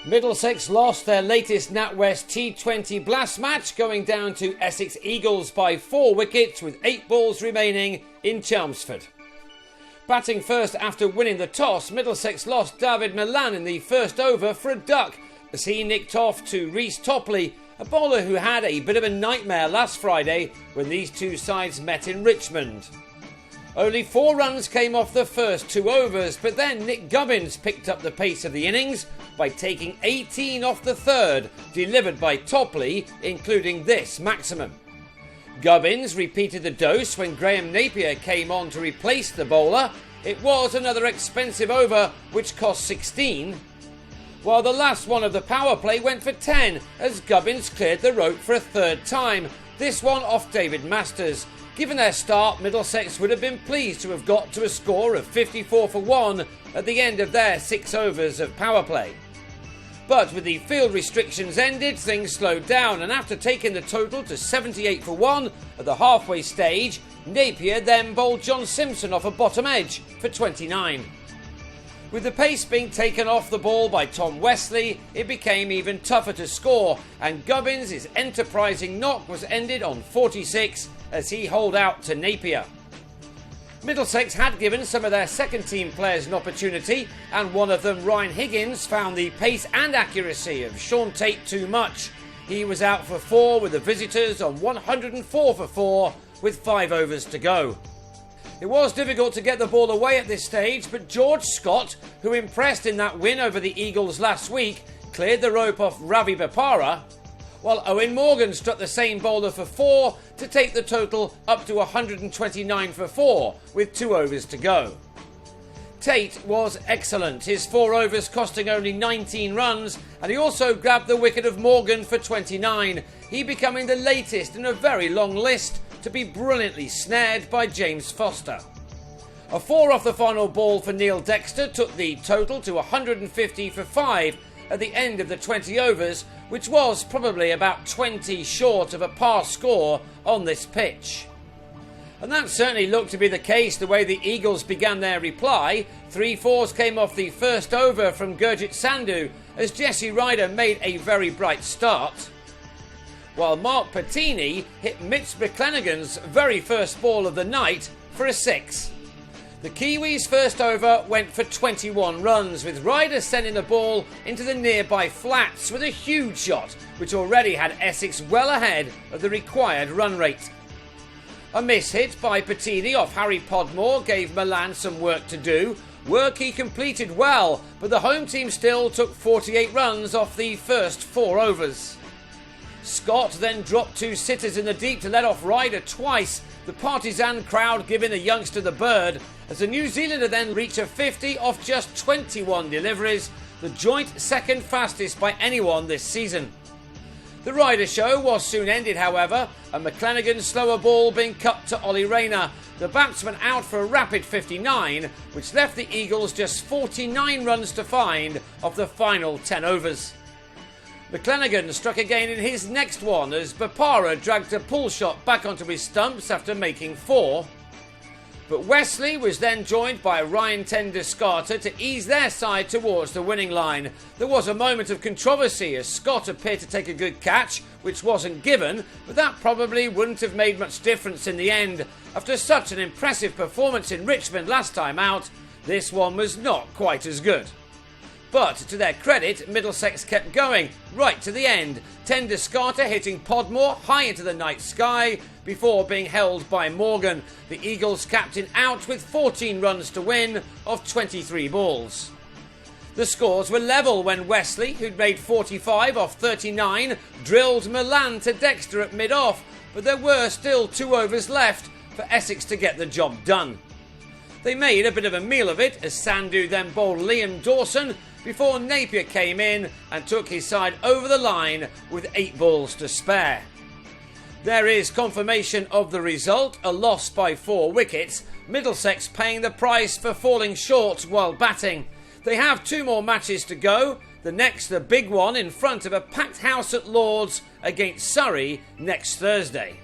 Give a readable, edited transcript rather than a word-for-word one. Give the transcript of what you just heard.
Middlesex lost their latest NatWest T20 Blast match, going down to Essex Eagles by 4 wickets with 8 balls remaining in Chelmsford. Batting first after winning the toss, Middlesex lost David Milan in the first over for a duck as he nicked off to Reece Topley, a bowler who had a bit of a nightmare last Friday when these two sides met in Richmond. Only 4 runs came off the first 2 overs, but then Nick Gubbins picked up the pace of the innings by taking 18 off the third, delivered by Topley, including this maximum. Gubbins repeated the dose when Graham Napier came on to replace the bowler. It was another expensive over, which cost 16, while the last one of the power play went for 10 as Gubbins cleared the rope for a third time, this one off David Masters. Given their start, Middlesex would have been pleased to have got to a score of 54 for 1 at the end of their 6 overs of power play. But with the field restrictions ended, things slowed down, and after taking the total to 78 for 1 at the halfway stage, Napier then bowled John Simpson off a bottom edge for 29. With the pace being taken off the ball by Tom Wesley, it became even tougher to score, and Gubbins' enterprising knock was ended on 46 as he holed out to Napier. Middlesex had given some of their second team players an opportunity, and one of them, Ryan Higgins, found the pace and accuracy of Sean Tate too much. He was out for 4 with the visitors on 104 for 4 with 5 overs to go. It was difficult to get the ball away at this stage, but George Scott, who impressed in that win over the Eagles last week, cleared the rope off Ravi Bopara, while Owen Morgan struck the same bowler for 4 to take the total up to 129 for 4 with 2 overs to go. Tate was excellent, his 4 overs costing only 19 runs, and he also grabbed the wicket of Morgan for 29, he becoming the latest in a very long list to be brilliantly snared by James Foster. A 4 off the final ball for Neil Dexter took the total to 150 for 5 at the end of the 20 overs, which was probably about 20 short of a par score on this pitch. And that certainly looked to be the case the way the Eagles began their reply. 3 fours came off the first over from Gurjit Sandhu as Jesse Ryder made a very bright start, while Mark Patini hit Mitch McClenaghan's very first ball of the night for a 6. The Kiwis' first over went for 21 runs, with Ryder sending the ball into the nearby flats with a huge shot, which already had Essex well ahead of the required run rate. A miss-hit by Patini off Harry Podmore gave Milan some work to do, work he completed well, but the home team still took 48 runs off the first 4 overs. Scott then dropped 2 sitters in the deep to let off Ryder twice, the partisan crowd giving the youngster the bird, as the New Zealander then reached a 50 off just 21 deliveries, the joint second fastest by anyone this season. The Ryder show was soon ended, however, and McClenaghan's slower ball being cut to Ollie Rayner, the batsman out for a rapid 59, which left the Eagles just 49 runs to find of the final 10 overs. McClenaghan struck again in his next one as Bopara dragged a pull shot back onto his stumps after making 4. But Wesley was then joined by Ryan Ten-Descarter to ease their side towards the winning line. There was a moment of controversy as Scott appeared to take a good catch, which wasn't given, but that probably wouldn't have made much difference in the end. After such an impressive performance in Richmond last time out, this one was not quite as good. But to their credit, Middlesex kept going right to the end, Ten-Descarter hitting Podmore high into the night sky before being held by Morgan, the Eagles captain out with 14 runs to win of 23 balls. The scores were level when Wesley, who'd made 45 off 39, drilled Milan to Dexter at mid-off, but there were still 2 overs left for Essex to get the job done. They made a bit of a meal of it as Sandhu then bowled Liam Dawson before Napier came in and took his side over the line with 8 balls to spare. There is confirmation of the result, a loss by 4 wickets, Middlesex paying the price for falling short while batting. They have 2 more matches to go, the next the big one in front of a packed house at Lord's against Surrey next Thursday.